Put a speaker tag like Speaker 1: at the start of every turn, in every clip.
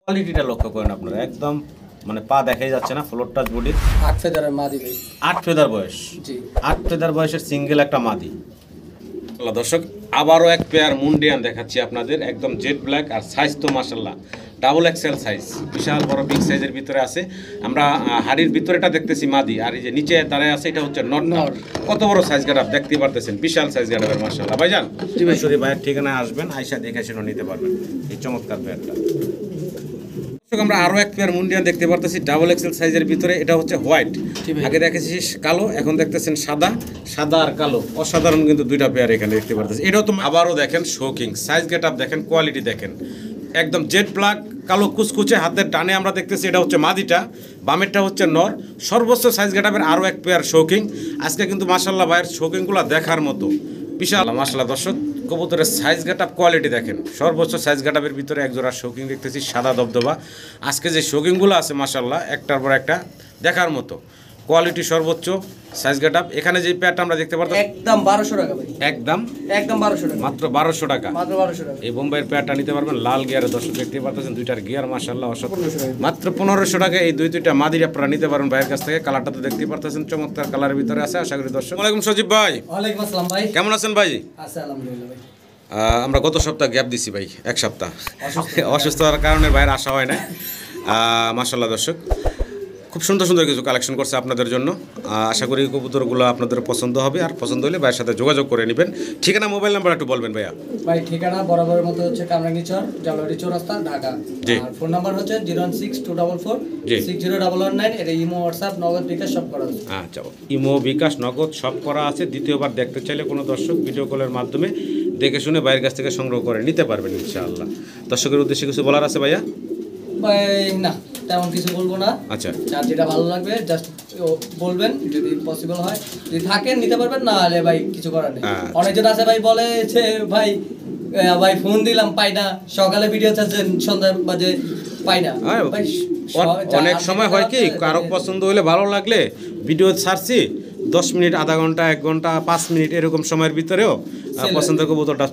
Speaker 1: কোয়ালিটিটা লক্ষ্য করেন আপনারা, একদম মানে পা দেখাই যাচ্ছে না, ফ্লোর টাচ বডি।
Speaker 2: 8 ফেদারের মাদি ভাই।
Speaker 1: 8 ফেদার বয়স।
Speaker 2: জি
Speaker 1: 8 ফেদার বয়সের সিঙ্গেল একটা মাদি। দর্শক আবারও এক পেয়ার মুন্ডিয়ান দেখাচ্ছি আপনাদের, একদম জেড ব্ল্যাক। আর সাইজ তো মাশাআল্লাহ ডাবল এক্সেল সাইজ, বিশাল বড় বিগ সাইজের ভিতরে আছে। আমরা হাড়ির ভিতরেটা দেখতেছি মাদি, আর এই যে নিচে দাঁড়ায় আছে এটা হচ্ছে নট। কত বড় সাইজ গাড়াপ দেখতে পারতেছেন, বিশাল সাইজ গাড়াপের মাশাআল্লাহ। ভাইজান সরি ভাইয়ের ঠিকানায় আসবেন, আয়সা দেখে শুনে নিতে পারবেন এই চমৎকার পেয়ারটা। আমরা আরো এক পেয়ার মুন্ডিয়ান দেখতে পারতেছি ডাবল এক্সেল সাইজের ভিতরে, এটা হচ্ছে হোয়াইট। আগে দেখেছি কালো, এখন দেখতেছেন সাদা। সাদা আর কালো অসাধারণ কিন্তু দুইটা পেয়ার এখানে দেখতে পারতেছি। এটাও তো আবারও দেখেন শোকিং সাইজ, গেট আপ দেখেন, কোয়ালিটি দেখেন, একদম জেড ব্ল্যাক কালো কুচকুচে। হাতের ডানে আমরা দেখতেছি এটা হচ্ছে মাদিটা, বামেরটা হচ্ছে নর। সর্বোচ্চ সাইজ গেট আপের আরও এক পেয়ার শোকিং। আজকে কিন্তু মাশাআল্লাহ ভাইয়ের শোকিংগুলো দেখার মতো বিশাল মাশাআল্লাহ। দর্শক কবুতরের সাইজ গেটআপ কোয়ালিটি দেখেন, সর্বোচ্চ সাইজ গেটআপের ভিতরে একজোড়া শৌকিং দেখতেছি সাদা দবদবা। আজকে যে শৌকিংগুলো আছে মাশাআল্লাহ একটার পর একটা দেখার মতো, কোয়ালিটি সর্বোচ্চ সাইজ গেটআপ। এখানে যে পেয়ারটা আমরা দেখতে পারতাম
Speaker 2: একদম 1200 টাকা ভাই।
Speaker 1: একদম
Speaker 2: 1200 টাকা,
Speaker 1: মাত্র 1200 টাকা।
Speaker 2: মাত্র 1200 টাকা।
Speaker 1: এই বোম্বাইয়ের পেয়ারটা নিতে পারবেন লাল গিয়ারে। দর্শক দেখতে পারতেছেন দুইটার গিয়ার মাশাআল্লাহ অসাধারণ, মাত্র 1500 টাকা। এই দুইটা মাদির আপনারা নিতে পারেন ভাইয়ের কাছ থেকে। কালারটা তো দেখতে পারতেছেন চমৎকার কালারের ভিতরে আছে। আশা করি দর্শক। ওয়ালাইকুম সজীব ভাই।
Speaker 2: ওয়ালাইকুম আসসালাম ভাই,
Speaker 1: কেমন আছেন ভাই?
Speaker 2: আছে আলহামদুলিল্লাহ ভাই।
Speaker 1: আমরা গত সপ্তাহ গ্যাপ দিছি ভাই, এক সপ্তাহ অসুস্থতার কারণে ভাইয়ের আসা হয় না। মাশাআল্লাহ দর্শক খুব সুন্দর সুন্দর কিছু কালেকশন করছে আপনাদের জন্য। আশা করি কবুতরগুলো আপনাদের পছন্দ হবে, আর পছন্দ হলে ভাইয়ের সাথে যোগাযোগ করে নেবেন। ঠিকানা মোবাইল নাম্বার একটু বলবেন ভাইয়া।
Speaker 2: ভাই ঠিকানা বরাবরের মতো হচ্ছে কামরাঙ্গীচর, জালারি চৌরাস্তা, ঢাকা।
Speaker 1: জি।
Speaker 2: আর ফোন নাম্বার হচ্ছে 0162446
Speaker 1: জি।
Speaker 2: 60119। এটা ইমো, হোয়াটসঅ্যাপ, নগদ, বিকাশ সব করা আছে।
Speaker 1: আচ্ছা, ইমো বিকাশ নগদ সব করা আছে। দ্বিতীয়বার দেখতে চাইলে কোনো দর্শক ভিডিও কলের মাধ্যমে দেখে শুনে বাইরের কাছ থেকে সংগ্রহ করে নিতে পারবেন ইনশাআল্লাহ। দর্শকের উদ্দেশ্যে কিছু বলার আছে ভাইয়া?
Speaker 2: ভাই না তেমন কিছু বলবো না।
Speaker 1: আচ্ছা,
Speaker 2: যার যেটা ভালো লাগবে জাস্ট বলবেন, যদি পসিবল হয় যদি থাকেন নিতে পারবেন, না হলে ভাই কিছু করার নেই। অনেকজন আছে ভাই বলে যে ভাই ভাই ফোন দিলাম পাই না, সকালে ভিডিও চাচ্ছেন সন্ধ্যা বাজে পাই না। ভাই
Speaker 1: অনেক সময় হয় কি কারো পছন্দ হলে ভালো লাগলে ভিডিও ছাড়ছি 10 মিনিট, আধা ঘন্টা, 1 ঘন্টা, 5 মিনিট এরকম সময়ের ভিতরেও পছন্দের কবুতরটা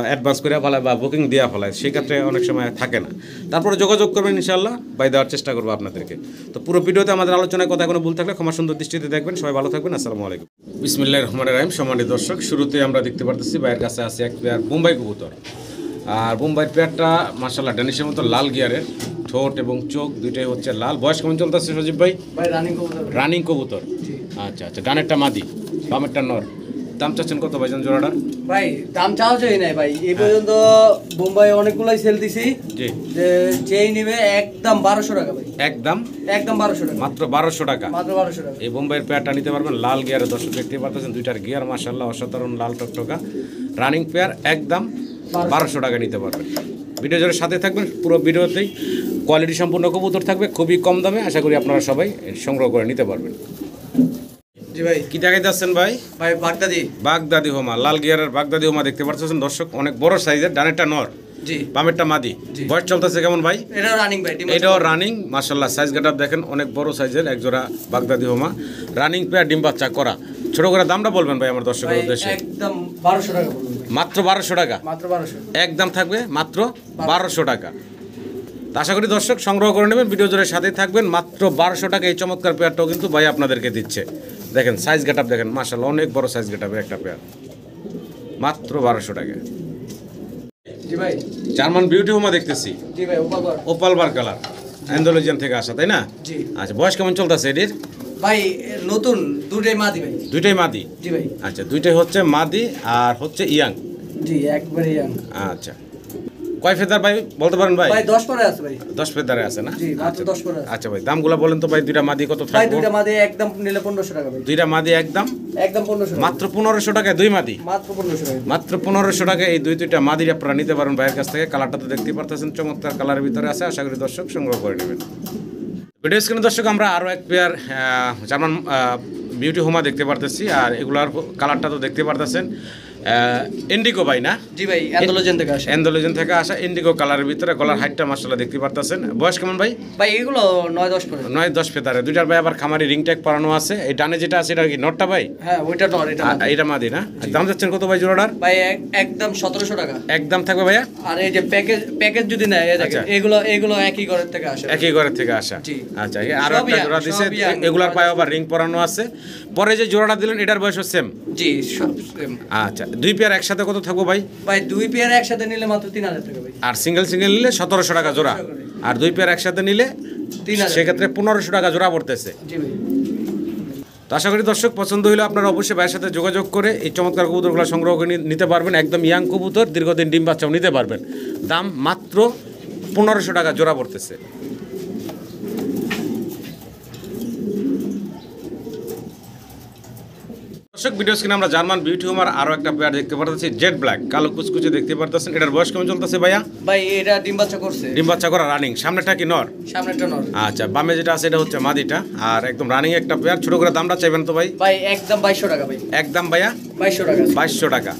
Speaker 1: অ্যাডভান্স করে ফেলায় বা বুকিং দেওয়া ফেলায়, সেক্ষেত্রে অনেক সময় থাকে না। তারপরে যোগাযোগ করবেন ইনশাআল্লাহ, বাই দেওয়ার চেষ্টা করবো আপনাদেরকে। তো পুরো ভিডিওতে আমাদের আলোচনায় কথা কোনো ভুল থাকলে ক্ষমা সুন্দর দৃষ্টিতে দেখবেন। সবাই ভালো থাকবেন। আসসালামু আলাইকুম। বিসমিল্লাহির রহমানির রহিম। সম্মানিত দর্শক, শুরুতে আমরা দেখতে পারতেছি ভাইয়ের কাছে আছে এক পেয়ার বোম্বাই কবুতর। আর বোম্বাইয়ের পেয়ারটা মাশাআল্লাহ ড্যানিশের মতো লাল গিয়ারের, ঠোঁট এবং চোখ দুইটাই হচ্ছে লাল। বয়স কেমন চলতেছে সজীব ভাই?
Speaker 2: ভাই রানিং কবুতর।
Speaker 1: রানিং কবুতর। আচ্ছা আচ্ছা, ডানেরটা মাদি, বামেরটা নর। দাম চাচ্ছেন কত ভাইজান জোড়াটা?
Speaker 2: ভাই দাম চাওয়া চাই নাই ভাই, এই পর্যন্ত বোম্বাই অনেকগুলাই সেল দিছি।
Speaker 1: জি।
Speaker 2: যে যেই নিবে একদম 1200 টাকা ভাই।
Speaker 1: একদম
Speaker 2: 1200 টাকা,
Speaker 1: মাত্র 1200 টাকা।
Speaker 2: মাত্র 1200 টাকা।
Speaker 1: এই বোম্বাইয়ের পেয়ারটা নিতে পারবেন লাল গিয়ারে। দর্শক দেখতে পাচ্ছেন দুইটার গিয়ার মাশাআল্লাহ অসাধারণ লাল টকটকা রানিং পেয়ার, একদম 1200 টাকা নিতে পারবেন। ভিডিও জোরের সাথে থাকবেন, পুরো ভিডিওতেই কোয়ালিটি সম্পূর্ণ কবুতর থাকবে খুবই কম দামে। আশা করি আপনারা সবাই সংগ্রহ করে নিতে পারবেন।
Speaker 2: জি ভাই।
Speaker 1: কি জায়গায় যাচ্ছেন ভাই?
Speaker 2: ভাই বাগদাদি।
Speaker 1: বাগদাদি হোমা, লাল গিয়ারের বাগদাদি হোমা দেখতে পাচ্ছেন দর্শক, অনেক বড় সাইজের। ডানেরটা নর,
Speaker 2: জি।
Speaker 1: বামেরটা মাদি। বয়স চলতেছে কেমন ভাই?
Speaker 2: এটাও রানিং ভাই।
Speaker 1: এটাও রানিং মাশাআল্লাহ। সাইজ গেটআপ দেখেন, অনেক বড় সাইজের একজোড়া বাগদাদি হোমা রানিং পেয়ার, ডিম বাচ্চা করা। ছোট করে দামটা বলবেন ভাই আমার দর্শকের উদ্দেশ্যে।
Speaker 2: একদম 1200 টাকা বলুন।
Speaker 1: মাত্র 1200 টাকা,
Speaker 2: মাত্র 1200।
Speaker 1: একদম থাকবে মাত্র 1200 টাকা। তা আশা করি দর্শক সংগ্রহ করে নেবেন, ভিডিও জোরের সাথে থাকবেন। মাত্র 1200 টাকা এই চমৎকার পেয়ারটাও কিন্তু ভাই আপনাদেরকে দিচ্ছে। দেখেন সাইজ গেটআপ দেখেন মাশাআল্লাহ, অনেক বড় সাইজ গেটআপের একটা পেয়ার, মাত্র 1200 টাকা।
Speaker 2: জি ভাই।
Speaker 1: জার্মান বিউটি হোমা দেখতেছি।
Speaker 2: জি ভাই,
Speaker 1: ওপাল বার কালার, অ্যান্ডালুজিয়ান থেকে আসা, তাই না?
Speaker 2: জি।
Speaker 1: আচ্ছা, বয়স কেমন চলতেছে এটির?
Speaker 2: ভাই নতুন দুটোই মাদি ভাই।
Speaker 1: দুইটাই মাদি?
Speaker 2: জি ভাই।
Speaker 1: আচ্ছা, দুইটাই হচ্ছে মাদি আর হচ্ছে ইয়াং।
Speaker 2: জি একবারে ইয়াং।
Speaker 1: আচ্ছা, কয় ফেদার ভাই বলতে পারেন ভাই?
Speaker 2: ভাই 10 পরে আছে ভাই।
Speaker 1: 10 ফেদারে আছে না?
Speaker 2: জি মাত্র 10 পরে আছে।
Speaker 1: আচ্ছা ভাই, দামগুলো বলেন তো ভাই, দুইটা মাদি কত
Speaker 2: ভাই
Speaker 1: থাকবে?
Speaker 2: দুইটা মাদি একদম নিলে 1500 টাকা ভাই।
Speaker 1: দুইটা মাদি একদম
Speaker 2: 1500
Speaker 1: মাত্র 1500 টাকায় দুই মাদি,
Speaker 2: মাত্র 1500 টাকা।
Speaker 1: মাত্র 1500 টাকায় এই দুইটা মাদির আপনারা নিতে পারেন ভাইয়ের কাছ থেকে। কালারটা তো দেখতে পারতেছেন চমৎকার কালারের ভিতরে আছে। আশা করি দর্শক সংগ্রহ করে নেবেন। ভিডিও স্ক্রিনে দর্শক আমরা আরও এক পেয়ার জার্মান বিউটি হোমা দেখতে পারতেছি। আর এগুলার কালারটা তো দেখতে পারতেছেন ইন্ডিগো ভাই না?
Speaker 2: জি ভাই, অ্যান্ডোলজেন থেকে আসে।
Speaker 1: অ্যান্ডোলজেন থেকে আসা ইন্ডিগো কালারের ভিতরে, গলার হাইটটা মাশাআল্লাহ দেখতে পারতেছেন। বয়স কেমন ভাই?
Speaker 2: ভাই এগুলো 9-10 করে।
Speaker 1: 9-10 ফেদারে। দুইটার ভাই আবার খামারি রিং ট্যাগ পরানো আছে। এই ডানে যেটা আছে এটা কি নটটা ভাই?
Speaker 2: হ্যাঁ ওইটা নর, এটা মাদি।
Speaker 1: এটা মাদি না? দাম যাচ্ছেন কত ভাই জোড়াটার?
Speaker 2: ভাই একদম 1700 টাকা
Speaker 1: একদম থাকবে ভাইয়া।
Speaker 2: আর এই যে প্যাকেজ যদি নেয় এই দেখেন, এগুলো একই ঘরের থেকে আসে।
Speaker 1: একই ঘরের থেকে আসা।
Speaker 2: জি।
Speaker 1: আচ্ছা, আর একটা জোড়া দিছে, এগুলার পায়ে আবার রিং পরানো আছে। পরে যে জোড়াটা দিলেন এটার বয়স সেম?
Speaker 2: জি, সব সেম।
Speaker 1: আচ্ছা, দুই পেয়ার একসাথে কত থাকবো ভাই?
Speaker 2: ভাই দুই পেয়ার একসাথে নিলে মাত্র 3000 টাকা ভাই।
Speaker 1: আর সিঙ্গেল নিলে 1700 টাকা জোড়া। আর দুই পেয়ার একসাথে নিলে
Speaker 2: 3000,
Speaker 1: সেক্ষেত্রে 1500 টাকা জোড়া পড়তেছে।
Speaker 2: জি ভাই।
Speaker 1: তো আশা করি দর্শক পছন্দ হলে আপনারা অবশ্যই ভাইয়ের সাথে যোগাযোগ করে এই চমৎকার কবুতরগুলো সংগ্রহ করে নিতে পারবেন। একদম ইয়াং কবুতর, দীর্ঘদিন ডিম বাচ্চাও নিতে পারবেন। দাম মাত্র 1500 টাকা জোড়া পড়তেছে। দর্শক ভিডিও স্ক্রিনে আমরা জার্মান বিউটি হোমার আরো একটা পেয়ার দেখতে পারতেছি, জেড ব্ল্যাক, কালো কুচকুচে দেখতে পারতেছেন। এটার বয়স কেমন চলতেছে ভাইয়া?
Speaker 2: ভাই এটা ডিম বাচ্চা করছে।
Speaker 1: ডিম বাচ্চা করা রানিং। সামনেটা কি নর?
Speaker 2: সামনেটা নর।
Speaker 1: আচ্ছা, বামে যেটা আছে এটা হচ্ছে মাদিটা। আর একদম রানিং একটা পেয়ার। ছোট করে দামটা চাইবেন তো ভাই?
Speaker 2: ভাই একদম 2200 টাকা ভাই।
Speaker 1: একদম ভাইয়া
Speaker 2: 2200 টাকা।
Speaker 1: 2200 টাকা।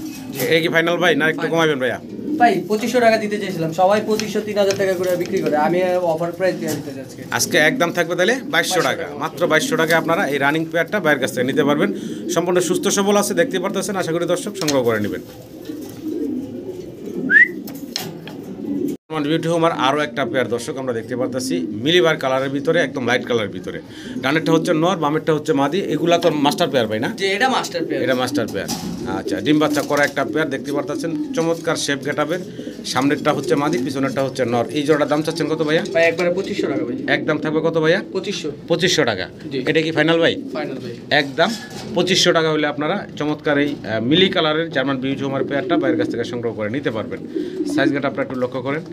Speaker 1: এই কি ফাইনাল ভাই, না একটু কমাবেন ভাইয়া?
Speaker 2: ভাই 2500 টাকা দিতে চাইছিলাম, সবাই 2500-3000 টাকা করে বিক্রি করে, আমি অফার প্রাইস দিয়ে দিতে যাচ্ছি
Speaker 1: আজকে। একদম থাকবে তাহলে 2200 টাকা। মাত্র 2200 টাকা আপনারা এই রানিং পেয়ারটা বাইরের কাছ থেকে নিতে পারবেন। সম্পূর্ণ সুস্থ সবল আছে, দেখতে পারতেছেন। আশা করি দর্শক সংগ্রহ করে নেবেন। বিউটি হোমার আরও একটা পেয়ার দর্শক আমরা দেখতে পারতেছি, মিলিবার কালারের ভিতরে, একদম লাইট কালারের ভিতরে। ডানেরটা হচ্ছে নর, বামেরটা হচ্ছে মাদি। এগুলা তো মাস্টার পেয়ার ভাই না?
Speaker 2: যে এটা মাস্টার পেয়ার।
Speaker 1: এটা মাস্টার পেয়ার। আচ্ছা, ডিম বাচ্চা করা একটা পেয়ার দেখতে পারতেছেন, চমৎকার শেপ গেটাবের। সামনেরটা হচ্ছে মাদি, পিছনেরটা হচ্ছে নর। এই জোড়ার দাম চাচ্ছেন কত ভাইয়া?
Speaker 2: ভাই একবারে 2500 টাকা ভাই।
Speaker 1: একদম থাকবে কত ভাইয়া? 2500 টাকা। এটা কি ফাইনাল ভাই?
Speaker 2: ফাইনাল ভাই।
Speaker 1: একদম 2500 টাকা হলে আপনারা চমৎকার এই মিলি কালারের জার্মান বিউটি হোমার পেয়ারটা বাইরের কাছ থেকে সংগ্রহ করে নিতে পারবেন। সাইজ গেটা আপনারা একটু লক্ষ্য করেন,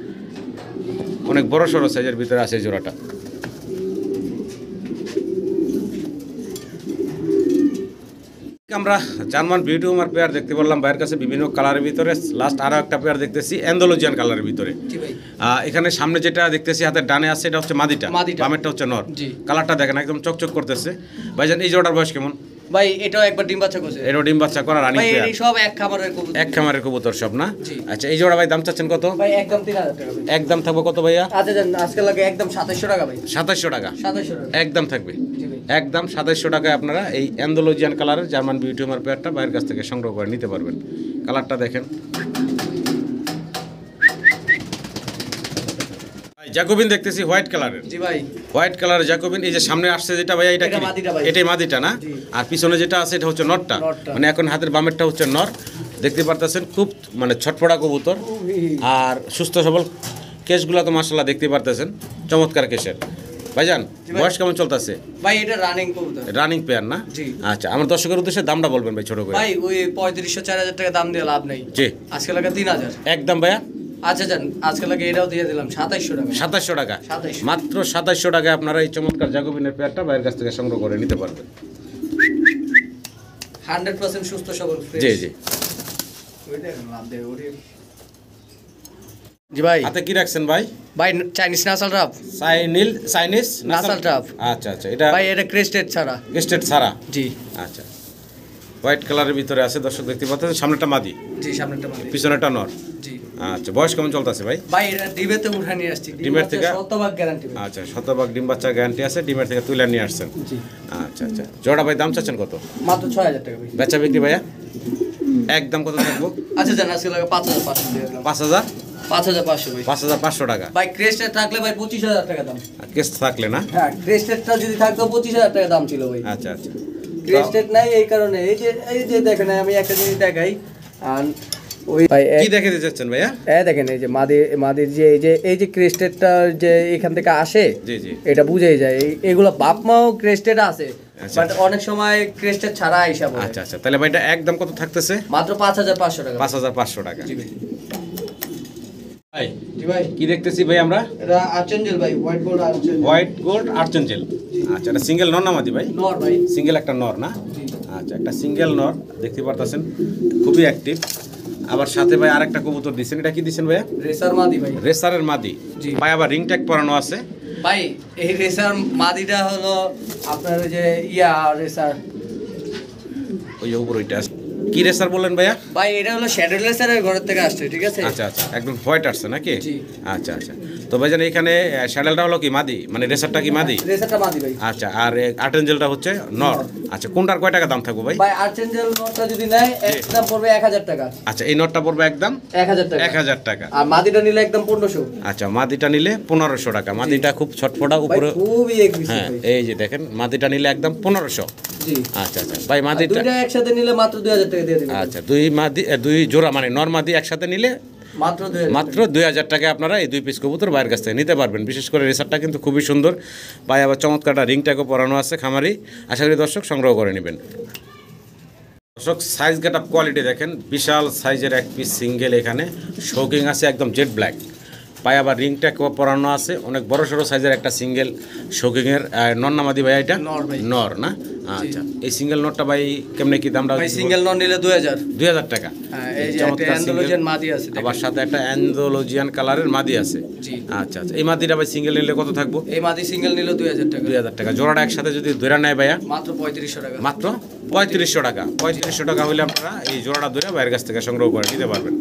Speaker 1: অনেক বড় সড়ো সাইজের ভিতরে আছে এই জোড়াটা। আমরা জার্মান বিউটি হোমার পেয়ার দেখতে পারলাম বাইরের কাছে বিভিন্ন কালারের ভিতরে। লাস্ট আরও একটা পেয়ার দেখতেছি অ্যান্ডোলজিয়ান কালারের ভিতরে। এখানে সামনে যেটা দেখতেছি হাতের ডানে আছে এটা হচ্ছে মাদিটা, বামেরটা হচ্ছে নর। কালারটা দেখেন একদম চকচক করতেছে। ভাইজান এই জোড়ার বয়স কেমন?
Speaker 2: ভাই এটাও একবার ডিম বাচ্চা করছে।
Speaker 1: এটাও ডিম বাচ্চা করা রানিং পেয়ার।
Speaker 2: ভাই এই সব এক খামারের কবুতর।
Speaker 1: এক খামারের কবুতর সব না? আচ্ছা, এই জোড়া ভাই দাম চাচ্ছেন কত?
Speaker 2: ভাই একদম 3000 টাকা ভাই।
Speaker 1: একদম থাকবে কত ভাইয়া?
Speaker 2: আচ্ছা জান, আজকে লাগে একদম 2700 টাকা ভাই।
Speaker 1: 2700 টাকা।
Speaker 2: 2700 টাকা
Speaker 1: একদম থাকবে। একদম 2700 টাকায় আপনারা এই অ্যান্ডোলজিয়ান কালারের জার্মান বিউটি হোমার পেয়ারটা বাইরের কাছ থেকে সংগ্রহ করে নিতে পারবেন। কালারটা দেখেন। জ্যাকোবিন দেখতেছি হোয়াইট কালারের।
Speaker 2: জি ভাই।
Speaker 1: হোয়াইট কালারের জ্যাকোবিন। এই যে সামনে আসছে যেটা ভাইয়া, এটা কি? এটাই মাদিটা না? আর পিছনে যেটা আছে এটা হচ্ছে নরটা। মানে এখন হাতের বামেরটা হচ্ছে নর। দেখতে পারতেছেন খুব মানে ছটফটা কবুতর আর সুস্থ সবল। কেসগুলো তো মাশাআল্লাহ দেখতে পারতেছেন, চমৎকার কেসের। ভাইজান বয়স কেমন চলতেছে?
Speaker 2: ভাই এটা রানিং কবুতর।
Speaker 1: রানিং পেয়ার না? আচ্ছা, আমার দর্শকের উদ্দেশ্যে দামটা বলবেন ভাই ছোট করে।
Speaker 2: ভাই ওই 3500-4000 টাকা দাম দিয়ে লাভ নাই।
Speaker 1: জি।
Speaker 2: আজকে লাগে 3000।
Speaker 1: একদম ভাইয়া।
Speaker 2: আচ্ছা জান, আজকে লাগে এটাও দিয়ে দিলাম 2700 টাকা।
Speaker 1: 2700 টাকা।
Speaker 2: 2700।
Speaker 1: মাত্র 2700 টাকায় আপনারা এই চমৎকার জ্যাকোবিনের পেয়ারটা বাইরের কাছ থেকে সংগ্রহ করে নিতে পারবেন।
Speaker 2: 100% সুস্থ সবল ফ্রেশ।
Speaker 1: জি জি।
Speaker 2: ওই দেখেন লাভ দেয় ওরে। জি ভাই।
Speaker 1: হাতে কি রাখছেন ভাই?
Speaker 2: ভাই Chinese nasal rough.
Speaker 1: Chinese
Speaker 2: nasal rough.
Speaker 1: আচ্ছা আচ্ছা, এটা
Speaker 2: ভাই এটা ক্রেস্টেড ছাড়া।
Speaker 1: ক্রেস্টেড ছাড়া।
Speaker 2: জি।
Speaker 1: আচ্ছা, হোয়াইট কালারের ভিতরে আছে দর্শক দেখতে পাচ্ছেন। সামনেটা মাদি।
Speaker 2: জি, সামনেটা মাদি।
Speaker 1: পিছনেটা নর।
Speaker 2: জি।
Speaker 1: আচ্ছা, বয়স কেমন চলতেছে ভাই?
Speaker 2: ভাই এটা ডিমেতে উঠা নিয়ে আসছি।
Speaker 1: ডিমের থেকে
Speaker 2: শতভাগ গ্যারান্টি।
Speaker 1: আচ্ছা, শতভাগ ডিম বাচ্চার গ্যারান্টি আছে। ডিমের থেকে তুলে নিয়ে আসছেন।
Speaker 2: জি।
Speaker 1: আচ্ছা আচ্ছা, জোড়া ভাই দাম চাচ্ছেন কত?
Speaker 2: মাত্র 6000 টাকা ভাই।
Speaker 1: বেচা বিক্রি ভাইয়া একদম কত থাকবো?
Speaker 2: আচ্ছা জান, আজকে লাগে 5500 দিয়ে দিলাম।
Speaker 1: 5000?
Speaker 2: 5500 ভাই।
Speaker 1: 5500 টাকা।
Speaker 2: ভাই ক্রেস্টেড থাকলে ভাই 25000 টাকা দাম।
Speaker 1: কেস থাকলে না?
Speaker 2: হ্যাঁ, ক্রেস্টেডটা যদি থাকতো 25000 টাকা দাম ছিল ভাই।
Speaker 1: আচ্ছা আচ্ছা।
Speaker 2: ক্রেস্টেড নাই এই কারণে। এই যে দেখেন, আমি একটা জিনিস দেখাই। আর ওই ভাই
Speaker 1: কি দেখাতে যাচ্ছেন ভাইয়া?
Speaker 2: দেখেন এই যে মাদির যে এই যে ক্রেস্টেডটা যে এখান থেকে আসে,
Speaker 1: জি জি,
Speaker 2: এটা বুঝেই যায়। এগুলো বাপ মাও ক্রেস্টেড আছে,
Speaker 1: আচ্ছা।
Speaker 2: বাট অনেক সময় ক্রেস্টেড ছাড়া আইসা বলে।
Speaker 1: আচ্ছা আচ্ছা, তাহলে ভাইটা একদম কত থাকতেছে?
Speaker 2: মাত্র 5500 টাকা।
Speaker 1: 5500 টাকা।
Speaker 2: জি ভাই।
Speaker 1: ভাই
Speaker 2: জি ভাই,
Speaker 1: কি দেখতেছি ভাই আমরা?
Speaker 2: এটা আর্চেঞ্জেল ভাই, white gold archangel.
Speaker 1: White gold archangel. আচ্ছা, এটা সিঙ্গেল নর না মাদি ভাই?
Speaker 2: নর ভাই।
Speaker 1: সিঙ্গেল একটা নর না? আচ্ছা, একটা সিঙ্গেল নর দেখতে পারতেছেন, খুবই অ্যাক্টিভ। আবার সাথে ভাই আরেকটা কবুতর দিছেন। এটা কি দিছেন ভাইয়া?
Speaker 2: রেসার মাদি ভাই।
Speaker 1: রেসারের মাদি।
Speaker 2: জি
Speaker 1: ভাই, আবার রিং ট্যাগ পরানো আছে।
Speaker 2: ভাই এই রেসার মাদিটা হলো আপনার ওই যে রেসার
Speaker 1: ওই উপর ওইটা কি রেসার বললেন ভাইয়া?
Speaker 2: ভাই এটা হলো শ্যাডো রেসারের ঘর থেকে আসছে, ঠিক আছে?
Speaker 1: আচ্ছা আচ্ছা, একদম হোয়াইট আসছে নাকি?
Speaker 2: জি।
Speaker 1: আচ্ছা আচ্ছা, তো ভাইজান এখানে স্যাডেলটা হলো কি মাদি, মানে রেসারটা কি মাদি?
Speaker 2: রেসারটা মাদি ভাই।
Speaker 1: আচ্ছা, আর আর্টেঞ্জেলটা হচ্ছে নর। আচ্ছা, কোনটার কয় টাকা দাম থাকবে ভাই?
Speaker 2: ভাই আর্চেঞ্জেল নটটা যদি নেয় একদম পড়বে 1000 টাকা।
Speaker 1: আচ্ছা, এই নটটা পড়বে একদম
Speaker 2: 1000 টাকা।
Speaker 1: 1000 টাকা।
Speaker 2: আর মাদিটা নিলে একদম 1500।
Speaker 1: আচ্ছা, মাদিটা নিলে 1500 টাকা। মাদিটা খুব ছটফটা
Speaker 2: ভাই
Speaker 1: উপরে,
Speaker 2: খুবই এক্সক্লুসিভ
Speaker 1: হ্যাঁ
Speaker 2: ভাই।
Speaker 1: এই যে দেখেন মাদিটা নিলে একদম 1500।
Speaker 2: জি।
Speaker 1: আচ্ছা আচ্ছা ভাই, মাদিটা
Speaker 2: দুইটা একসাথে নিলে মাত্র 2000 টাকা দিয়ে দিবেন।
Speaker 1: আচ্ছা, দুই জোড়া মানে নর মাদি একসাথে নিলে
Speaker 2: মাত্র 2000।
Speaker 1: মাত্র 2000 টাকায় আপনারা এই 2 পিস কবুতর বাইরের কাছ থেকে নিতে পারবেন। বিশেষ করে রেসারটা কিন্তু খুবই সুন্দর, পায়ে আবার চমৎকারটা রিংটাকে পরানো আছে খামারি। আশা করি দর্শক সংগ্রহ করে নেবেন। দর্শক সাইজ গেট আপ কোয়ালিটি দেখেন, বিশাল সাইজের এক পিস সিঙ্গেল, এখানে শোকিং আছে একদম জেড ব্ল্যাক, পায়ে আবার রিংটা পরানো আছে। অনেক বড় সড়ো সাইজের একটা সিঙ্গেল শোকিংয়ের নর নামাদি ভাই, এটা
Speaker 2: নর ভাই।
Speaker 1: নর না? আচ্ছা, এই সিঙ্গেল নটটা ভাই কেমনে কি দামটা?
Speaker 2: ভাই সিঙ্গেল নট নিলে 2000।
Speaker 1: 2000 টাকা।
Speaker 2: হ্যাঁ, এই যে একটা
Speaker 1: চমৎকার
Speaker 2: অ্যান্ডালুজিয়ান
Speaker 1: single,
Speaker 2: মাদি আছে দেখেন।
Speaker 1: আবার সাথে একটা অ্যান্ডালুজিয়ান কালারের মাদি আছে।
Speaker 2: জি।
Speaker 1: আচ্ছা আচ্ছা, এই মাদিটা ভাই সিঙ্গেল নিলে কত থাকবো?
Speaker 2: এই মাদি সিঙ্গেল নিলে 2000 টাকা।
Speaker 1: 2000 টাকা। জোড়াটা একসাথে যদি ধরে নেয় ভাইয়া?
Speaker 2: মাত্র 3500 টাকা।
Speaker 1: মাত্র 3500 টাকা। 3500 টাকা হলে আপনারা এই জোড়াটা ধরে বাইরের কাছ থেকে সংগ্রহ করে নিতে পারবেন।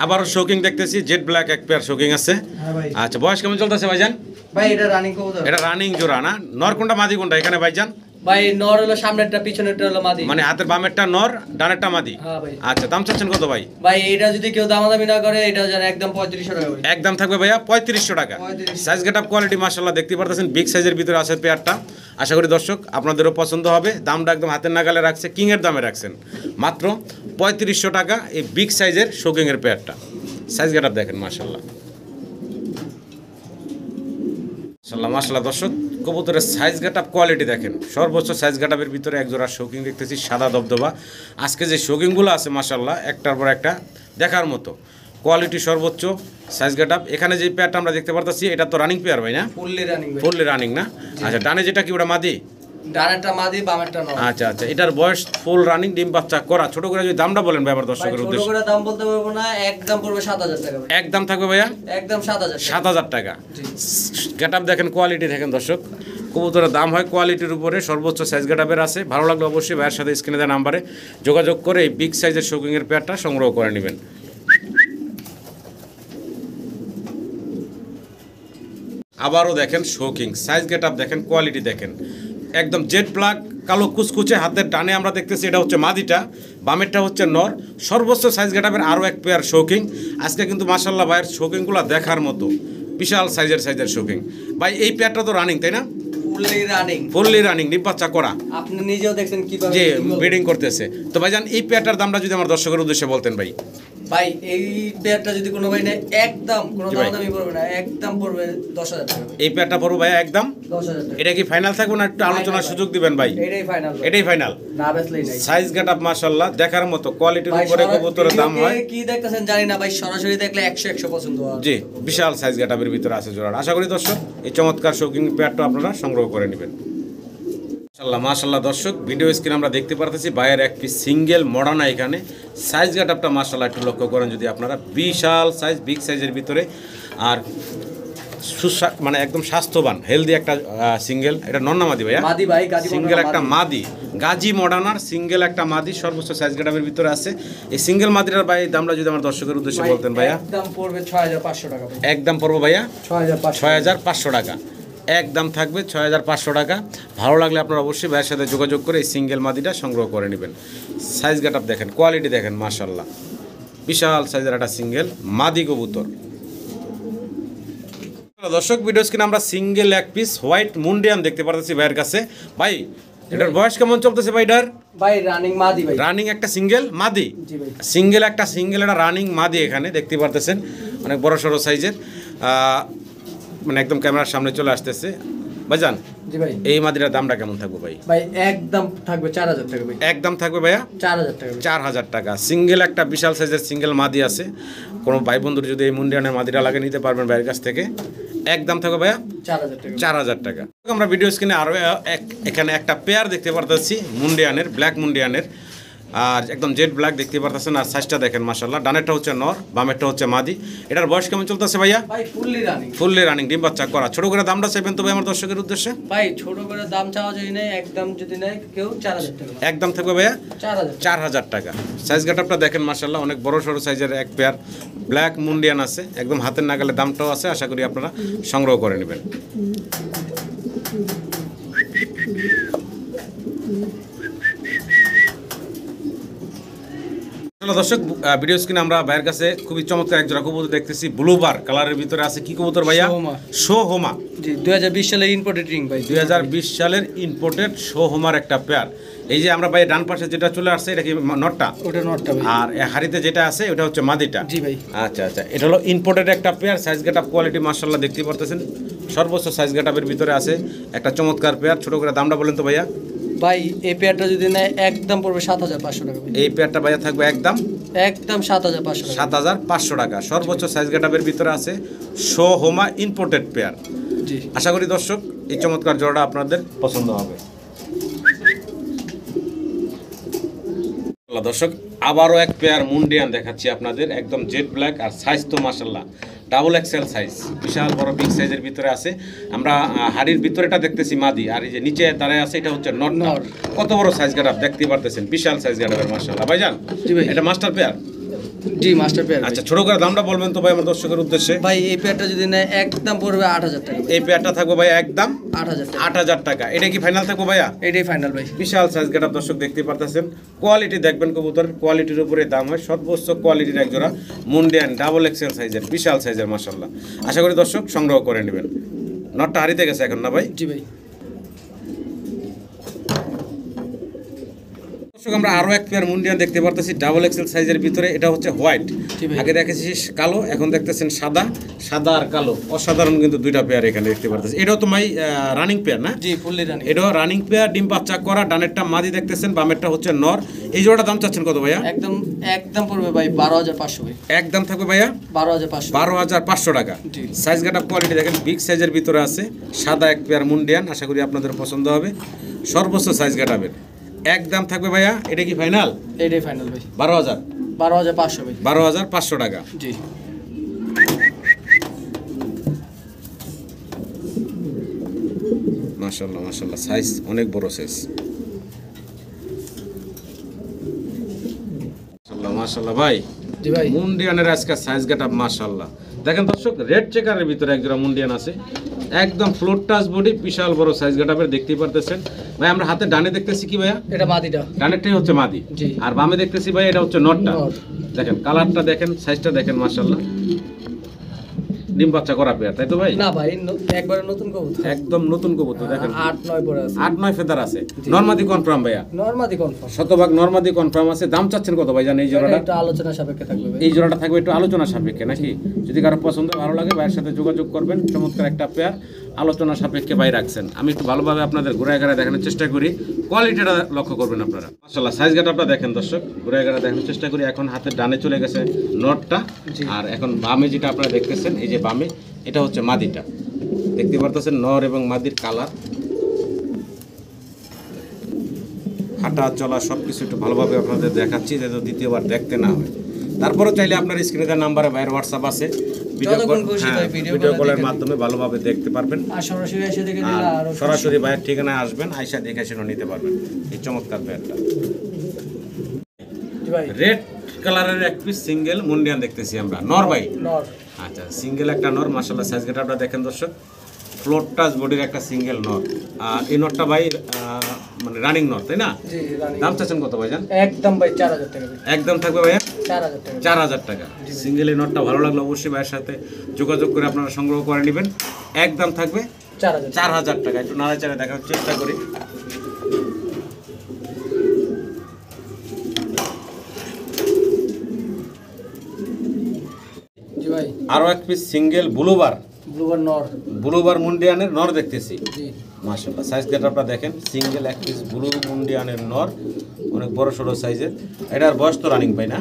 Speaker 1: আবারও শোকিং দেখতেছি, জেড ব্ল্যাক এক পেয়ার শোকিং আছে।
Speaker 2: হ্যাঁ ভাই।
Speaker 1: আচ্ছা, বয়স কেমন চলতেছে ভাইজান?
Speaker 2: ভাই এটা রানিং কবুতর।
Speaker 1: এটা রানিং জোড়া না? নর কোনটা মাদি কোনটা এখানে ভাইজান?
Speaker 2: ভাই নর হলো সামনেরটা, পিছনেরটা হলো মাদি।
Speaker 1: মানে হাতের বামেরটা নর, ডানেরটা মাদি।
Speaker 2: হ্যাঁ ভাই।
Speaker 1: আচ্ছা, দাম চাচ্ছেন কত ভাই?
Speaker 2: ভাই এটা যদি কেউ দামাদামি না করে এটা যেন একদম 3500 টাকা ভাই।
Speaker 1: একদম থাকবে ভাইয়া 3500 টাকা।
Speaker 2: 3500
Speaker 1: সাইজ গেট আপ কোয়ালিটি মাশাআল্লাহ দেখতে পারতেছেন, বিগ সাইজের ভিতরে আছে পেয়ারটা। আশা করি দর্শক আপনাদেরও পছন্দ হবে। দামটা একদম হাতের নাগালে রাখছে, কিং এর দামে রাখছেন মাত্র 3500 টাকা এই বিগ সাইজের শোকিং এর পেয়ারটা। সাইজ গেট আপ দেখেন মাশাআল্লাহ মাশাআল্লাহ মাশাআল্লাহ। দর্শক কবুতরের সাইজ গেট আপ কোয়ালিটি দেখেন, সর্বোচ্চ সাইজ গেট আপের ভিতরে এক জোড়া শোকিং দেখতেছি সাদা দবদবা। আজকে যে শোকিংগুলো আছে মাশাআল্লাহ একটার পর একটা দেখার মতো কোয়ালিটি, সর্বোচ্চ সাইজ গেট আপ। এখানে যে পেয়ারটা আমরা দেখতে পারতেছি এটা তো রানিং পেয়ার ভাই না?
Speaker 2: ফুললি রানিং ভাই।
Speaker 1: ফুললি রানিং না? আচ্ছা, ডানে যেটা কি ওটা মাদি?
Speaker 2: ডানেরটা মাদি, বামেরটা নর।
Speaker 1: আচ্ছা আচ্ছা, এটার বয়স ফুল রানিং, ডিম বাচ্চা করা। ছোট করে যদি দামটা বলেন ভাই আবার
Speaker 2: ভাই
Speaker 1: দর্শকের
Speaker 2: ছোট
Speaker 1: উদ্দেশ্যে।
Speaker 2: করে দাম বলতে পারবো না, একদম পড়বে 7000 টাকা ভাই।
Speaker 1: একদম থাকবে ভাইয়া
Speaker 2: একদম 7000 টাকা।
Speaker 1: 7000 টাকা।
Speaker 2: জি।
Speaker 1: গেট আপ দেখেন, কোয়ালিটি দেখেন দর্শক। কবুতরের দাম হয় কোয়ালিটির উপরে, সর্বোচ্চ সাইজ গেট আপের আছে। ভালো লাগলে অবশ্যই ভাইয়ের সাথে স্ক্রিনে দেওয়া নাম্বারে যোগাযোগ করে এই বিগ সাইজের শোকিংয়ের পেয়ারটা সংগ্রহ করে নেবেন। আবারও দেখেন শোকিং, সাইজ গেট আপ দেখেন, কোয়ালিটি দেখেন, একদম জেড ব্ল্যাক, কালো কুচকুচে। হাতের ডানে আমরা দেখতেছি এটা হচ্ছে মাদিটা, বামেরটা হচ্ছে নর। সর্বোচ্চ সাইজ গেট আপের আরও এক পেয়ার শোকিং। আজকে কিন্তু মাশাআল্লাহ ভাইয়ের শোকিংগুলো দেখার মতো, বিশাল সাইজের শোকিং। ভাই এই পেয়ারটা তো রানিং তাই না?
Speaker 2: Fully running.
Speaker 1: ফুললি রানিং, ডিম বাচ্চা করা,
Speaker 2: আপনি নিজেও দেখছেন কিভাবে
Speaker 1: যে ব্রিডিং করতেছে। তো ভাইজান এই পেয়ারটার দামটা যদি আমার দর্শকের উদ্দেশ্যে বলতেন ভাই।
Speaker 2: ভাই এই পেয়ারটা যদি কোনো ভাই নেয় একদম কোনো
Speaker 1: জি ভাই।
Speaker 2: দামাদামি পড়বে না, একদম পড়বে 10000 টাকা ভাই।
Speaker 1: এই পেয়ারটা পড়বো ভাই একদম
Speaker 2: 10000 টাকা।
Speaker 1: এটা কি ফাইনাল থাকবে না একটু আলোচনার সুযোগ দিবেন ভাই?
Speaker 2: এটাই ফাইনাল।
Speaker 1: এটাই ফাইনাল।
Speaker 2: না বেচলেই নাই।
Speaker 1: সাইজ গেট আপ মাশাআল্লাহ দেখার মতো, কোয়ালিটির
Speaker 2: ভাই
Speaker 1: উপরে কবুতরের দাম হয়।
Speaker 2: কি দেখতেছেন জানি না ভাই, সরাসরি দেখলে 100 পছন্দ হয়।
Speaker 1: জি, বিশাল সাইজ গেট আপের ভিতরে আছে জোড়া। আশা করি দর্শক এই চমৎকার শৌকিং পেয়ারটা আপনারা সংগ্রহ করে নেবেন। মাশাআল্লাহ মাশাআল্লাহ। দর্শক ভিডিও স্ক্রিনে আমরা দেখতে পারতেছি বাইরের এক পিস সিঙ্গেল মডার্না। এখানে সাইজ গেট আপটা মাশাআল্লাহ একটু লক্ষ্য করেন যদি আপনারা, বিশাল সাইজ, বিগ সাইজের ভিতরে, আর মানে একদম স্বাস্থ্যবান হেলদি একটা সিঙ্গেল। এটা নর না মাদি ভাইয়া?
Speaker 2: মাদি ভাই, গাজী
Speaker 1: সিঙ্গেল
Speaker 2: মডার্নার
Speaker 1: একটা মাদি, গাজী মডার্নার সিঙ্গেল একটা মাদি, সর্বোচ্চ সাইজ গেট আপের ভিতরে আছে। এই সিঙ্গেল মাদিটার ভাই দামটা যদি আমার দর্শকের উদ্দেশ্যে
Speaker 2: ভাই,
Speaker 1: বলতেন ভাইয়া।
Speaker 2: একদম পড়বে 6500 টাকা ভাই।
Speaker 1: একদম পড়বো ভাইয়া
Speaker 2: 6500।
Speaker 1: 6500 টাকা। একদম থাকবে 6500 টাকা। ভালো লাগলে আপনারা অবশ্যই ভাইয়ের সাথে যোগাযোগ করে এই সিঙ্গেল মাদিটা সংগ্রহ করে নেবেন। সাইজ গেট আপ দেখেন, কোয়ালিটি দেখেন মাশাআল্লাহ, বিশাল সাইজের একটা সিঙ্গেল মাদি কবুতর। দর্শক ভিডিও স্ক্রিনে আমরা সিঙ্গেল এক পিস হোয়াইট মুন্ডিয়ান দেখতে পারতেছি ভাইয়ের কাছে। ভাই এটার বয়স কেমন চলতেছে ভাই? এটার
Speaker 2: ভাই রানিং মাদি ভাই।
Speaker 1: রানিং একটা সিঙ্গেল মাদি।
Speaker 2: জি ভাই।
Speaker 1: সিঙ্গেল একটা রানিং মাদি এখানে দেখতে পারতেছেন, অনেক বড় সড়ো সাইজের। মানে একদম ক্যামেরার সামনে চলে আসতেছে ভাইজান।
Speaker 2: জি ভাই।
Speaker 1: এই মাদিটার দামটা কেমন থাকবে ভাই?
Speaker 2: ভাই একদম থাকবে 4000 টাকা ভাই।
Speaker 1: একদম থাকবে ভাইয়া
Speaker 2: 4000 টাকা ভাই।
Speaker 1: 4000 টাকা। সিঙ্গেল একটা বিশাল সাইজের সিঙ্গেল মাদি আছে। কোনো ভাই বন্ধুর যদি এই মুন্ডিয়ানের মাদিটা লাগে নিতে পারবেন ভাইয়ের কাছ থেকে। একদম থাকবে ভাইয়া
Speaker 2: 4000 টাকা।
Speaker 1: 4000 টাকা। আমরা ভিডিও স্ক্রিনে আরও এখানে একটা পেয়ার দেখতে পারতেছি মুন্ডিয়ানের, ব্ল্যাক মুন্ডিয়ানের। আর একদম জেড ব্ল্যাক দেখতে পারতেছেন। আর সাইজটা দেখেন মাশাআল্লাহ, ডানেরটা হচ্ছে নর, বামেরটা হচ্ছে মাদি। এটার বয়স কেমন চলতেছে ভাইয়া?
Speaker 2: ভাই
Speaker 1: ফুললি রানিং, ডিম বাচ্চা করা। ছোট করে দামটা চাইবেন তো ভাই আমার দর্শকের উদ্দেশ্যে?
Speaker 2: ভাই ছোট করে দাম চাওয়া যদি নেই, একদম যদি নেই কেউ 4000 টাকা,
Speaker 1: একদম থাকবে ভাইয়া
Speaker 2: 4000
Speaker 1: টাকা। সাইজ গেটআপটা দেখেন মাশাআল্লাহ, অনেক বড় সড়ো সাইজের এক পেয়ার ব্ল্যাক মুন্ডিয়ান আছে, একদম হাতের নাগালে, দামটাও আছে। আশা করি আপনারা সংগ্রহ করে নেবেন। দর্শক, ভিডিও স্ক্রিনে আমরা ভাইয়ের কাছে খুবই চমৎকার এক জোড়া কবুতর দেখতেছি, ব্লুবার কালারের ভিতরে আছে। কি কবুতর ভাইয়া? সোহমা।
Speaker 2: জি, 2020 সালের ইম্পোর্টেড রিং ভাই,
Speaker 1: 2020 সালের ইম্পোর্টেড সোহমার একটা পেয়ার। এই যে আমরা ভাই ডান পাশে যেটা চলে আসছে, এটা কি নটটা?
Speaker 2: ওটা নটটা ভাই।
Speaker 1: আর হাড়িতে যেটা আছে ওটা হচ্ছে মাদিটা।
Speaker 2: জি ভাই।
Speaker 1: আচ্ছা আচ্ছা, এটা হলো ইম্পোর্টেড একটা পেয়ার। সাইজ গেটআপ কোয়ালিটি মাশাআল্লাহ দেখতে পারতেছেন, সর্বোচ্চ সাইজ গেটআপের ভিতরে আছে একটা চমৎকার পেয়ার। ছোট করে দামটা বলেন তো ভাইয়া।
Speaker 2: ভাই এই পেয়ারটা যদি নেয় একদম পড়বে 7500 টাকা।
Speaker 1: এই পেয়ারটা ভাইয়া থাকবে একদম
Speaker 2: 7500 টাকা।
Speaker 1: 7500 টাকা। সর্বোচ্চ সাইজ গেটআপের ভিতরে আছে সোহমা ইম্পোর্টেড পেয়ার।
Speaker 2: জি,
Speaker 1: আশা করি দর্শক এই চমৎকার জোড়াটা আপনাদের পছন্দ হবে। দর্শক, আবারও এক পেয়ার মুন্ডিয়ান দেখাচ্ছি আপনাদের, একদম জেড ব্ল্যাক। আর সাইজ তো মাশাআল্লাহ ডাবল এক্সেল সাইজ, বিশাল বড় বিগ সাইজের ভিতরে আছে। আমরা হাড়ির ভিতরেটা দেখতেছি মাদি, আর এই যে নিচে দাঁড়ায় আছে এটা হচ্ছে নট। কত বড় সাইজ গেটআপ দেখতে পারতেছেন, বিশাল সাইজ গেটআপের মাশাআল্লাহ। ভাইজান এটা মাস্টার পেয়ার?
Speaker 2: জি, মাস্টার পেয়ার।
Speaker 1: আচ্ছা, ছোট করে দামটা বলবেন তো ভাই আমার দর্শকের উদ্দেশ্যে।
Speaker 2: ভাই এই পেয়ারটা যদি নেয় একদম পড়বে 8000 টাকা।
Speaker 1: এই পেয়ারটা থাকবে ভাই একদম
Speaker 2: 8000
Speaker 1: টাকা। এটা কি ফাইনাল থাকবে ভাইয়া?
Speaker 2: এটাই ফাইনাল ভাই।
Speaker 1: বিশাল সাইজ গেটআপ দর্শক দেখতে পারতেছেন। কোয়ালিটি দেখবেন, কবুতরের কোয়ালিটির উপরে দাম হয়। সর্বোচ্চ কোয়ালিটির এক জোড়া মুন্ডিয়ান ডাবল এক্সেল সাইজের, বিশাল সাইজের মাশাআল্লাহ। আশা করি দর্শক সংগ্রহ করে নেবেন। নটটা হারিতে গেছে এখন না ভাই?
Speaker 2: জি ভাই।
Speaker 1: দর্শক, আমরা আরো এক পেয়ার মুন্ডিয়ান দেখতে পারতেছি ডাবল এক্সেল সাইজের ভিতরে। এটা হচ্ছে হোয়াইট, আগে দেখেছি কালো, এখন দেখতেছেন সাদা। সাদা আর কালো অসাধারণ কিন্তু দুইটা পেয়ার এখানে দেখতে পারতেছি। এটাও তো ভাই রানিং পেয়ার না?
Speaker 2: জি, ফুললি রানিং।
Speaker 1: এটাও রানিং পেয়ার, ডিম বাচ্চা করা। ডানেরটা মাদি দেখতেছেন, বামেরটা হচ্ছে নর। এই জোড়াটা দাম চাচ্ছেন কত ভাইয়া?
Speaker 2: একদম পড়বে ভাই 12500 ভাই।
Speaker 1: একদম থাকবে ভাইয়া
Speaker 2: 12500
Speaker 1: টাকা। সাইজ গেটআপ কোয়ালিটি দেখেন, বিগ সাইজের ভিতরে আছে। সাদা এক পেয়ার মুন্ডিয়ান, আশা করি আপনাদের পছন্দ হবে। সর্বোচ্চ সাইজ গেটআপের একদম থাকবে ভাইয়া। এটা কি ফাইনাল?
Speaker 2: এটাই ফাইনাল ভাই।
Speaker 1: 12500
Speaker 2: ভাই।
Speaker 1: 12500 টাকা।
Speaker 2: জি।
Speaker 1: মাশাআল্লাহ মাশাআল্লাহ, সাইজ অনেক বড় সাইজ। মাশাআল্লাহ মাশাআল্লাহ ভাই।
Speaker 2: জি ভাই।
Speaker 1: মুন্ডিয়ানের আজকে সাইজ গেটআপ মাশাআল্লাহ দেখেন দর্শক, রেড চেকারের ভিতরে একজোড়া মুন্ডিয়ান আছে, একদম ফ্লোট টাচ বডি, বিশাল বড় সাইজ গেটআপের দেখতেই পারতেছেন ভাই। আমরা হাতে ডানে দেখতেছি কি ভাইয়া?
Speaker 2: এটা মাদিটা।
Speaker 1: ডানেরটাই হচ্ছে মাদি।
Speaker 2: জি।
Speaker 1: আর বামে দেখতেছি ভাই এটা হচ্ছে নটটা। দেখেন কালারটা দেখেন, সাইজটা দেখেন মাশাআল্লাহ। ডিম বাচ্চা করা পেয়ার, তাই তো ভাই?
Speaker 2: না ভাই, একবারে নতুন কবুতর,
Speaker 1: একদম নতুন কবুতর। দেখেন
Speaker 2: 8-9 পরে আছে,
Speaker 1: 8-9 ফেদার আছে। নরমাদি কনফার্ম ভাইয়া?
Speaker 2: নরমাদি কনফার্ম,
Speaker 1: শতভাগ নরমাদি কনফার্ম আছে। দাম চাচ্ছেন কত ভাই জানেন এই জোড়াটা?
Speaker 2: একটু আলোচনা সাপেক্ষে থাকবে ভাই।
Speaker 1: এই জোড়াটা থাকবে একটু আলোচনা সাপেক্ষে নাকি? যদি কারো পছন্দ ভালো লাগে ভাইয়ের সাথে যোগাযোগ করবেন। চমৎকার একটা পেয়ার, আলোচনা সাপেক্ষে ভাই রাখছেন। আমি একটু ভালোভাবে আপনাদের ঘুরে ঘুরে দেখানোর চেষ্টা করি, কোয়ালিটিটা লক্ষ্য করবেন আপনারা। মাশাআল্লাহ, সাইজ গেটআপটা দেখেন দর্শক, ঘুরে ঘুরে দেখানোর চেষ্টা করি। এখন হাতের ডানে চলে গেছে নটটা, আর এখন বামে যেটা আপনারা দেখতেছেন, এই যে বামে এটা হচ্ছে মাদিটা। দেখতে পারতেছেন নর এবং মাদির কালার, হাঁটা চলা সব কিছু একটু ভালোভাবে আপনাদের দেখাচ্ছি, যাতে দ্বিতীয়বার দেখতে না হয়। তারপরেও চাইলে আপনার স্ক্রিনে দেওয়া নাম্বারে ভাইয়ের হোয়াটসঅ্যাপ আছে, ভিডিও কলের মাধ্যমে ভালোভাবে দেখতে পারবেন।
Speaker 2: আর সরাসরি এসে দেখে
Speaker 1: আর সরাসরি ভাইয়ের ঠিকানায় আসবেন, আয়সা দেখে শুনে নিতে পারবেন এই চমৎকার পেয়ারটা। রেড কালারের এক পিস সিঙ্গেল মুন্ডিয়ান দেখতেছি আমরা, নর ভাই?
Speaker 2: নর।
Speaker 1: আচ্ছা, সিঙ্গেল একটা নর, মাশাআল্লাহ সাইজ গেটআপটা দেখেন দর্শক, ফ্লোট টাচ বডির একটা সিঙ্গেল নর। আর এই নরটা ভাই মানে রানিং নর, তাই না?
Speaker 2: জি, রানিং।
Speaker 1: দাম চাচ্ছেন কত ভাইজান?
Speaker 2: একদম ভাই 4000 টাকা।
Speaker 1: একদম থাকবে ভাইয়া
Speaker 2: 4000 টাকা।
Speaker 1: 4000 টাকা। সিঙ্গেল এই নটটা ভালো লাগলো অবশ্যই ভাইয়ের সাথে যোগাযোগ করে আপনারা সংগ্রহ করে নেবেন। একদম থাকবে 4000 টাকা। একটু নাড়াচাড়া দেখার চেষ্টা করি।
Speaker 2: জি ভাই।
Speaker 1: আরো এক পিস সিঙ্গেল ব্লুবার
Speaker 2: নর,
Speaker 1: ব্লুবার মুন্ডিয়ানের নর দেখতেছি।
Speaker 2: জি,
Speaker 1: মাশাআল্লাহ, সাইজ গেটআপটা দেখেন, সিঙ্গেল এক পিস ব্লু মুন্ডিয়ানের নর, অনেক বড় সড়ো সাইজের। এটার বয়স তো রানিং ভাই না?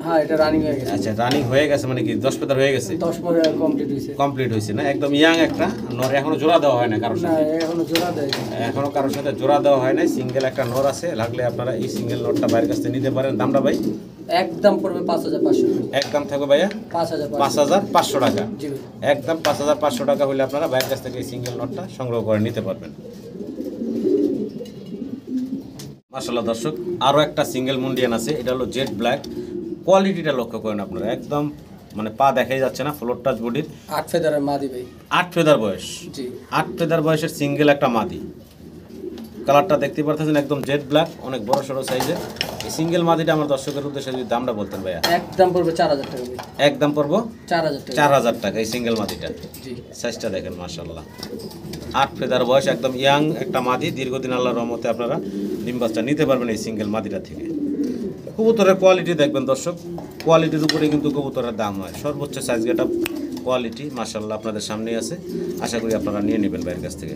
Speaker 2: হ্যাঁ এটা রানিং হয়ে গেছে।
Speaker 1: আচ্ছা রানিং হয়ে গেছে মানে কি 10 ফেদার হয়ে গেছে?
Speaker 2: 10 পরে কমপ্লিট হইছে।
Speaker 1: কমপ্লিট হয়েছে না? একদম ইয়াং একটা নর, এখনো জোড়া দেওয়া হয় না কারোর
Speaker 2: না
Speaker 1: সাথে?
Speaker 2: এখনো জোড়া দেয় নাই।
Speaker 1: এখনো কারোর সাথে জোড়া দেওয়া হয় নাই, সিঙ্গেল একটা নর আছে। লাগলে আপনারা এই সিঙ্গেল নরটা বাইরের কাছ থেকে নিতে পারেন। দামটা ভাই?
Speaker 2: একদম পড়বে 5500 টাকা।
Speaker 1: একদম থাকবে ভাইয়া 5500 টাকা।
Speaker 2: জি ভাই।
Speaker 1: একদম 5500 টাকা হলে আপনারা বাইরের কাছ থেকে এই সিঙ্গেল নটটা সংগ্রহ করে নিতে পারবেন। মাশাআল্লাহ দর্শক, আরও একটা সিঙ্গেল মুন্ডিয়ান আছে, এটা হলো জেড ব্ল্যাক। কোয়ালিটিটা লক্ষ্য করেন আপনারা, একদম মানে পা দেখাই যাচ্ছে না, ফ্লোর টাচ বডির।
Speaker 2: 8 ফেদারের মাদি ভাই।
Speaker 1: 8 ফেদার বয়স।
Speaker 2: জি
Speaker 1: 8 ফেদার বয়সের সিঙ্গেল একটা মাদি। কালারটা দেখতে পারতেছেন একদম জেড ব্ল্যাক, অনেক বড় সড়ো সাইজের। এই সিঙ্গেল মাদিটা আমার দর্শকের উদ্দেশ্যে যদি দামটা বলতেন ভাইয়া?
Speaker 2: একদম পড়বে 4000 টাকা ভাই।
Speaker 1: একদম পড়বো
Speaker 2: 4000 টাকা।
Speaker 1: 4000 টাকা এই সিঙ্গেল মাদিটা।
Speaker 2: জি
Speaker 1: সাইজটা দেখেন মাশাআল্লাহ। 8 ফেদার বয়স, একদম ইয়াং একটা মাদি। দীর্ঘদিন আল্লাহর রহমতে আপনারা ডিম বাচ্চা নিতে পারবেন এই সিঙ্গেল মাদিটা থেকে। কবুতরের কোয়ালিটি দেখবেন দর্শক, কোয়ালিটির উপরে কিন্তু কবুতরের দাম হয়। সর্বোচ্চ সাইজ গেট আপ কোয়ালিটি মাশাআল্লাহ আপনাদের সামনেই আছে। আশা করি আপনারা নিয়ে নেবেন ভাইয়ের কাছ থেকে।